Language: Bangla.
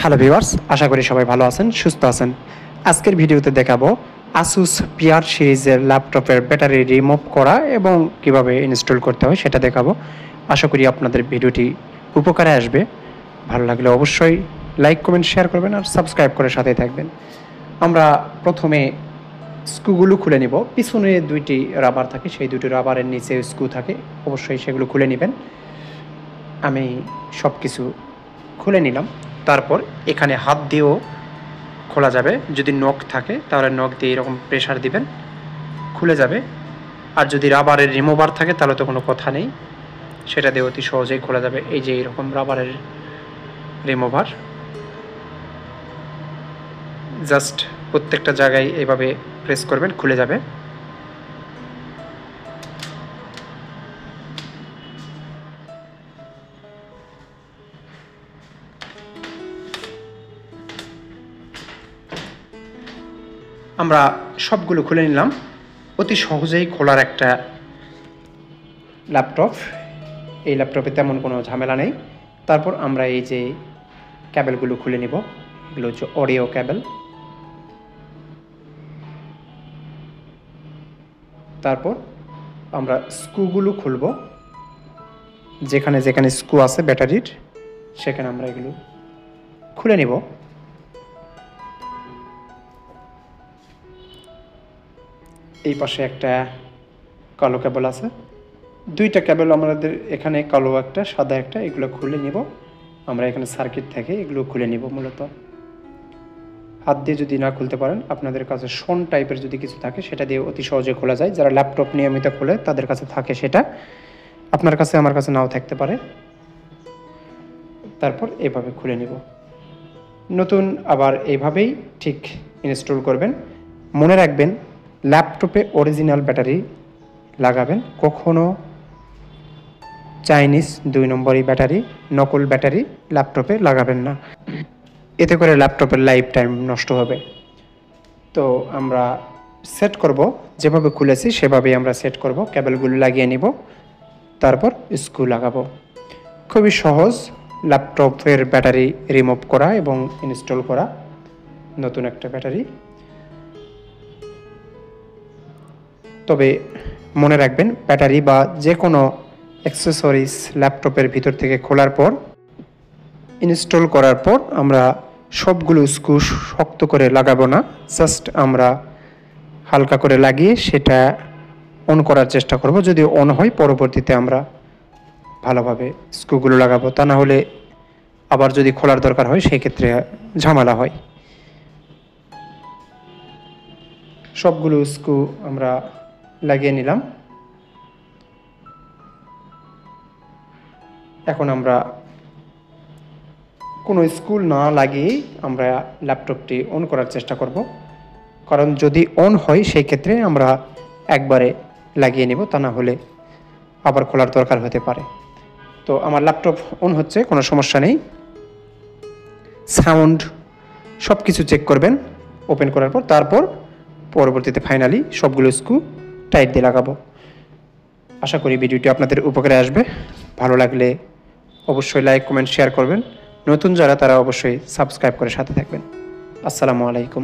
হ্যালো ভিউয়ার্স, আশা করি সবাই ভালো আছেন, সুস্থ আছেন। আজকের ভিডিওতে দেখাবো আসুস পিআর সিরিজের ল্যাপটপের ব্যাটারি রিমুভ করা এবং কিভাবে ইনস্টল করতে হয় সেটা দেখাবো। আশা করি আপনাদের ভিডিওটি উপকারে আসবে। ভালো লাগলে অবশ্যই লাইক, কমেন্ট, শেয়ার করবেন আর সাবস্ক্রাইব করে সাথেই থাকবেন। আমরা প্রথমে স্ক্রুগুলো খুলে নিব। পিছনে দুইটি রাবার থাকে, সেই দুটি রাবারের নিচে স্ক্রু থাকে, অবশ্যই সেগুলো খুলে নেবেন। আমি সব কিছু খুলে নিলাম। তারপর এখানে হাত দিয়েও খোলা যাবে। যদি নখ থাকে তাহলে নখ দিয়ে এরকম প্রেসার দিবেন, খুলে যাবে। আর যদি রাবারের রিমুভার থাকে তাহলে তো কোনো কথা নেই, সেটা দিয়ে অতি সহজেই খোলা যাবে। এই যে এরকম রাবারের রিমুভার, জাস্ট প্রত্যেকটা জায়গায় এইভাবে প্রেস করবেন, খুলে যাবে। আমরা সবগুলো খুলে নিলাম। অতি সহজেই খোলার একটা ল্যাপটপ। এই ল্যাপটপে তেমন কোনো ঝামেলা নেই। তারপর আমরা এই যে ক্যাবেলগুলো খুলে নিব। এগুলো হচ্ছে অডিও ক্যাবেল। তারপর আমরা স্ক্রুগুলো খুলব। যেখানে যেখানে স্ক্রু আছে ব্যাটারির, সেখানে আমরা এগুলো খুলে নিব। এই পাশে একটা কালো কেবল আছে, দুইটা কেবল আমাদের এখানে, কালো একটা সাদা একটা, এগুলো খুলে নিব। আমরা এখানে সার্কিট থেকে এগুলো খুলে নিব। মূলত হাত দিয়ে যদি না খুলতে পারেন, আপনাদের কাছে শন টাইপের যদি কিছু থাকে সেটা দিয়ে অতি সহজে খোলা যায়। যারা ল্যাপটপ নিয়মিত খোলে তাদের কাছে থাকে সেটা, আপনার কাছে আমার কাছে নাও থাকতে পারে। তারপর এভাবে খুলে নিব। নতুন আবার এইভাবেই ঠিক ইনস্টল করবেন। মনে রাখবেন, ল্যাপটপে অরিজিনাল ব্যাটারি লাগাবেন, কখনো চাইনিজ 2 নম্বরই ব্যাটারি, নকল ব্যাটারি ল্যাপটপে লাগাবেন না। এতে করে ল্যাপটপের লাইফ টাইম নষ্ট হবে। তো আমরা সেট করব, যেভাবে খুলেছি সেভাবেই আমরা সেট করব। কেবলগুলো লাগিয়ে নিব, তারপর স্ক্রু লাগাবো। খুবই সহজ ল্যাপটপের ব্যাটারি রিমুভ করা এবং ইনস্টল করা নতুন একটা ব্যাটারি। তবে মনে রাখবেন, ব্যাটারি বা যে কোনো অ্যাক্সেসরিজ ল্যাপটপের ভিতর থেকে খোলার পর, ইনস্টল করার পর আমরা সবগুলো স্ক্রু শক্ত করে লাগাবো না। জাস্ট আমরা হালকা করে লাগিয়ে সেটা অন করার চেষ্টা করব। যদি অন হয়, পরবর্তীতে আমরা ভালোভাবে স্ক্রুগুলো লাগাবো। তা না হলে আবার যদি খোলার দরকার হয়, সেই ক্ষেত্রে ঝামেলা হয়। সবগুলো স্ক্রু আমরা লাগিয়ে নিলাম। এখন আমরা কোনো স্ক্রু না লাগিয়েই আমরা ল্যাপটপটি অন করার চেষ্টা করব। কারণ যদি অন হয়, সেই ক্ষেত্রে আমরা একবারে লাগিয়ে নেব, তা না হলে আবার খোলার দরকার হতে পারে। তো আমার ল্যাপটপ অন হচ্ছে, কোনো সমস্যা নেই। সাউন্ড সব কিছু চেক করবেন ওপেন করার পর। তারপর পরবর্তীতে ফাইনালি সবগুলো স্ক্রু টাইট দিয়ে লাগাবো। আশা করি ভিডিওটি আপনাদের উপকারে আসবে। ভালো লাগলে অবশ্যই লাইক, কমেন্ট, শেয়ার করবেন। নতুন যারা, তারা অবশ্যই সাবস্ক্রাইব করে সাথে থাকবেন। আসসালামু আলাইকুম।